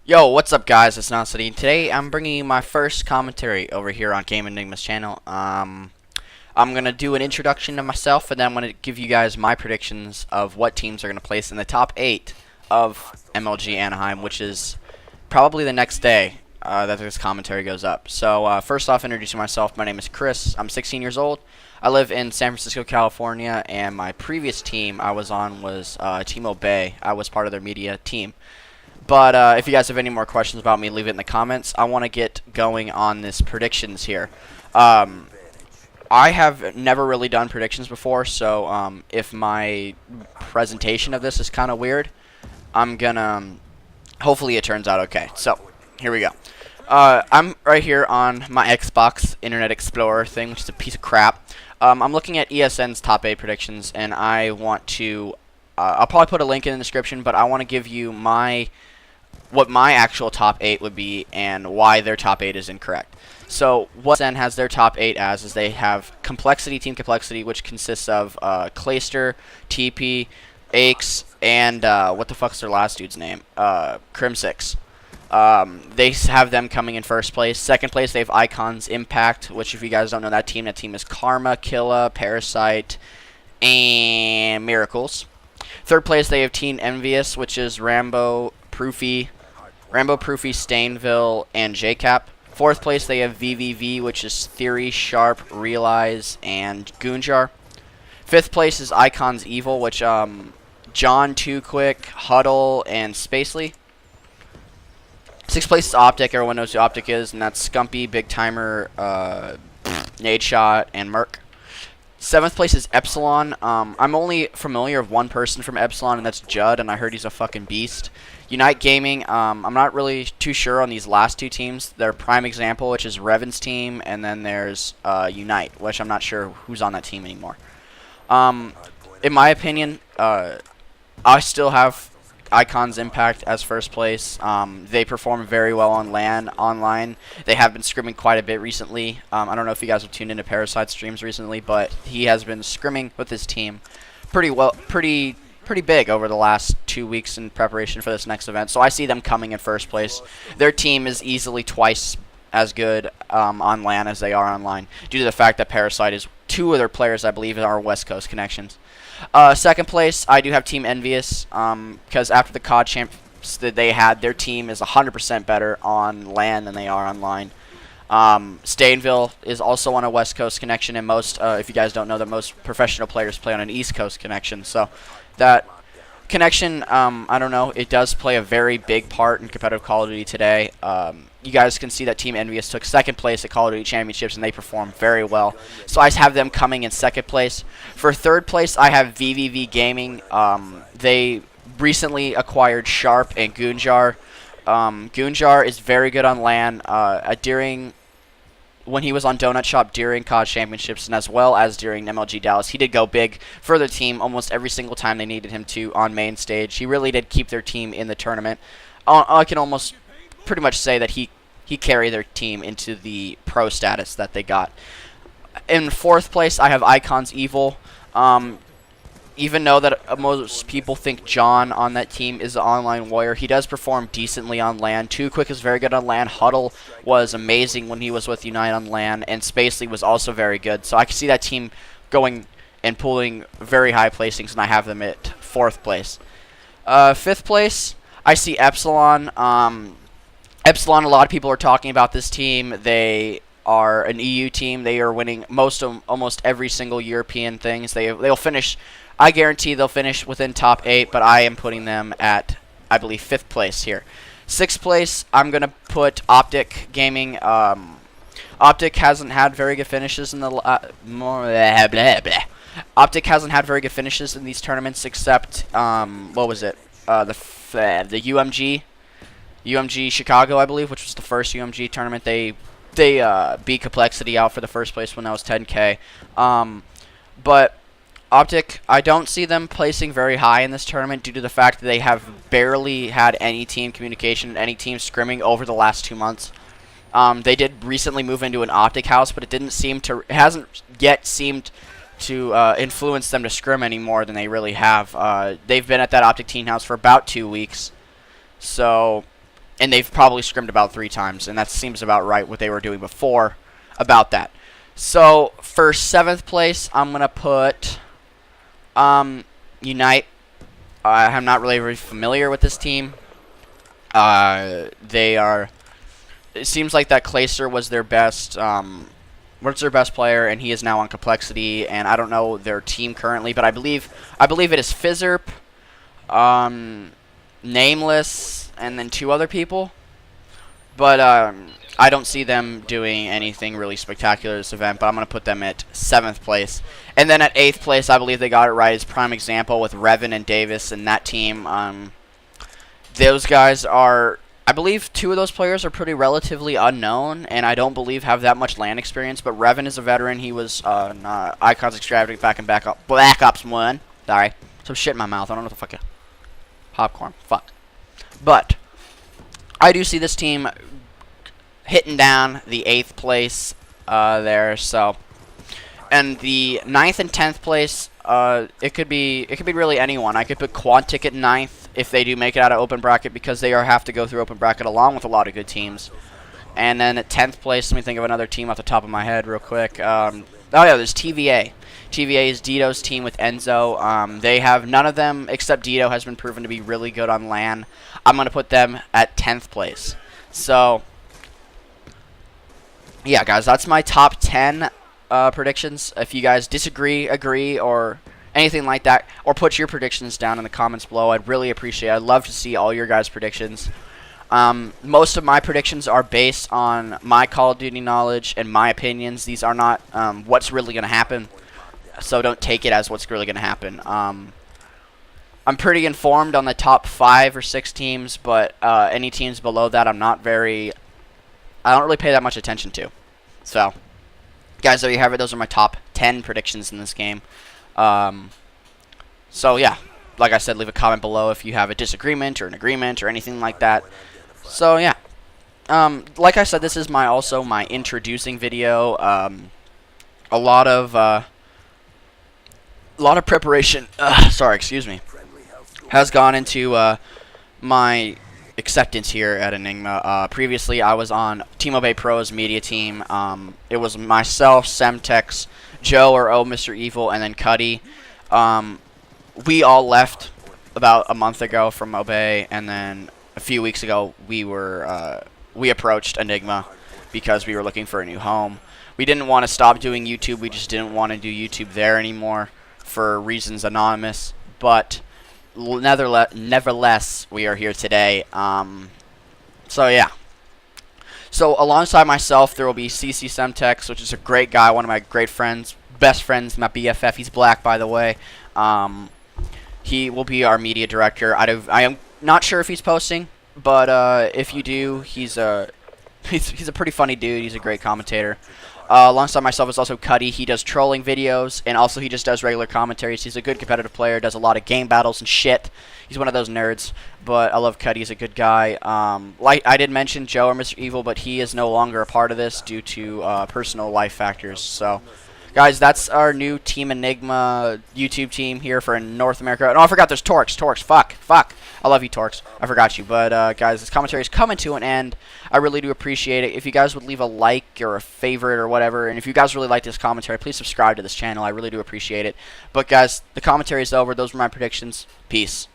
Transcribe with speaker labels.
Speaker 1: Yo, what's up, guys? It's NOS. Today I'm bringing you my first commentary over here on eNigma's channel. I'm gonna do an introduction to myself, and then I'm gonna give you guys my predictions of what teams are gonna place in the top 8 of MLG Anaheim, which is probably the next day that this commentary goes up. So first off, introducing myself. My name is Chris. I'm 16 years old. I live in San Francisco, California, and my previous team I was on was Team Obey. I was part of their media team. But if you guys have any more questions about me, leave it in the comments. I want to get going on this predictions here. I have never really done predictions before, so if my presentation of this is kind of weird, I'm gonna hopefully it turns out okay. So here we go. I'm right here on my Xbox Internet Explorer thing, which is a piece of crap. I'm looking at ESN's top 8 predictions, and I want to. I'll probably put a link in the description, but I want to give you what my actual top 8 would be and why their top 8 is incorrect. So what ESN has their top 8 as is they have complexity, team complexity, which consists of Clayster, TP, Aches, and what the fuck's their last dude's name? Crim6. They have them coming in first place. Second place, they have Icons Impact, which if you guys don't know that team is Karma, Killa, Parasite, and Miracles. Third place, they have Team Envious, which is Rambo, Proofy, Stainville, and JCap. Fourth place, they have VVV, which is Theory, Sharp, Realize, and Goonjar. Fifth place is Icons Evil, which John, Too Quick, Huddle, and Spacely. Sixth place is Optic. Everyone knows who Optic is, and that's Scumpy, Big Timer, Nade Shot, and Merc. Seventh place is Epsilon. I'm only familiar with one person from Epsilon, and that's Judd, and I heard he's a fucking beast. Unite Gaming, I'm not really too sure on these last two teams. Their prime example, which is Revan's team, and then there's Unite, which I'm not sure who's on that team anymore. In my opinion, I still have Icons Impact as first place. They perform very well on LAN, online. They have been scrimming quite a bit recently. I don't know if you guys have tuned into Parasite streams recently, but he has been scrimming with his team pretty big over the last 2 weeks in preparation for this next event. So I see them coming in first place. Their team is easily twice as good on LAN as they are online, due to the fact that Parasite is two of their players, I believe, are West Coast connections. Second place, I do have Team Envious, because after the COD champs that they had, their team is 100% better on LAN than they are online. Stainville is also on a West Coast connection, and most, if you guys don't know, that most professional players play on an East Coast connection. So that connection, I don't know, it does play a very big part in competitive Call of Duty today. You guys can see that Team Envious took second place at Call of Duty Championships, and they performed very well. So I have them coming in second place. For third place, I have VVV Gaming. They recently acquired Sharp and Goonjar. Goonjar is very good on LAN. When he was on Donut Shop during COD Championships, and as well as during MLG Dallas, he did go big for the team almost every single time they needed him to on main stage. He really did keep their team in the tournament. I can almost pretty much say that he carried their team into the pro status that they got. In fourth place, I have Icons Evil. Even though that most people think John on that team is the online warrior, he does perform decently on LAN. Too Quick is very good on LAN. Huddle was amazing when he was with Unite on LAN, and Spacely was also very good. So I can see that team going and pulling very high placings, and I have them at fourth place. Fifth place, I see Epsilon. Epsilon, a lot of people are talking about this team. They are an EU team. They are winning almost every single European things. They'll finish. I guarantee they'll finish within top 8, but I am putting them at, I believe, 5th place here. 6th place, I'm going to put Optic Gaming. Optic hasn't had very good finishes in the Optic hasn't had very good finishes in these tournaments, except what was it? The UMG Chicago, I believe, which was the first UMG tournament. They beat Complexity out for the first place when that was 10K. But Optic, I don't see them placing very high in this tournament due to the fact that they have barely had any team communication, any team scrimming over the last 2 months. They did recently move into an Optic house, but it hasn't yet seemed to influence them to scrim any more than they really have. They've been at that Optic Teen house for about 2 weeks. So and they've probably scrimmed about 3 times, and that seems about right what they were doing before about that. So for 7th place, I'm gonna put Unite. I'm not really very familiar with this team. They are. It seems like that Clayster was their best. What's their best player, and he is now on Complexity. And I don't know their team currently, but I believe it is Fizzerp, Nameless, and then 2 other people. But I don't see them doing anything really spectacular this event, but I'm going to put them at 7th place. And then at 8th place, I believe they got it right as prime example with Revan and Davis and that team. Those guys are, I believe 2 of those players are pretty relatively unknown, and I don't believe have that much LAN experience, but Revan is a veteran. He was Icons Extravagant back in Black Ops 1. Sorry. Some shit in my mouth. I don't know what the fuck. Popcorn. Fuck. But I do see this team hitting down the 8th place there. So, and the 9th and 10th place, it could be really anyone. I could put Quantic at 9th if they do make it out of open bracket, because they have to go through open bracket along with a lot of good teams. And then at 10th place, let me think of another team off the top of my head real quick. Oh yeah, there's TVA. TVA is Dito's team with Enzo. They have none of them except Dito has been proven to be really good on LAN. I'm going to put them at 10th place. So, yeah, guys, that's my top 10 predictions. If you guys disagree, agree, or anything like that, or put your predictions down in the comments below, I'd really appreciate it. I'd love to see all your guys' predictions. Most of my predictions are based on my Call of Duty knowledge and my opinions. These are not what's really going to happen, so don't take it as what's really going to happen. I'm pretty informed on the top 5 or 6 teams, but any teams below that I don't really pay that much attention to. So, guys, there you have it. Those are my top 10 predictions in this game. So, yeah. Like I said, leave a comment below if you have a disagreement or an agreement or anything like that. So, yeah. Like I said, this is also my introducing video. A lot of preparation, sorry, excuse me, has gone into my acceptance here at eNigma. Previously, I was on Team Obey Pro's media team. It was myself, Semtex, Joe or Mr. Evil, and then Cuddy. We all left about a month ago from Obey, and then a few weeks ago we approached eNigma because we were looking for a new home. We didn't want to stop doing YouTube. We just didn't want to do YouTube there anymore for reasons anonymous. But nevertheless, we are here today. So yeah. So alongside myself, there will be CC Semtex, which is a great guy, one of my great friends, best friends, my BFF. He's black, by the way. He will be our media director. I am not sure if he's posting, but if you do, he's a pretty funny dude. He's a great commentator. Alongside myself is also Cuddy. He does trolling videos, and also he just does regular commentaries. He's a good competitive player, does a lot of game battles and shit. He's one of those nerds, but I love Cuddy. He's a good guy. Like I did mention Joe or Mr. Evil, but he is no longer a part of this due to personal life factors. So, guys, that's our new Team eNigma YouTube team here for North America. Oh, I forgot there's Torx. Fuck. I love you, Torx. I forgot you. But, guys, this commentary is coming to an end. I really do appreciate it. If you guys would leave a like or a favorite or whatever, and if you guys really like this commentary, please subscribe to this channel. I really do appreciate it. But, guys, the commentary is over. Those were my predictions. Peace.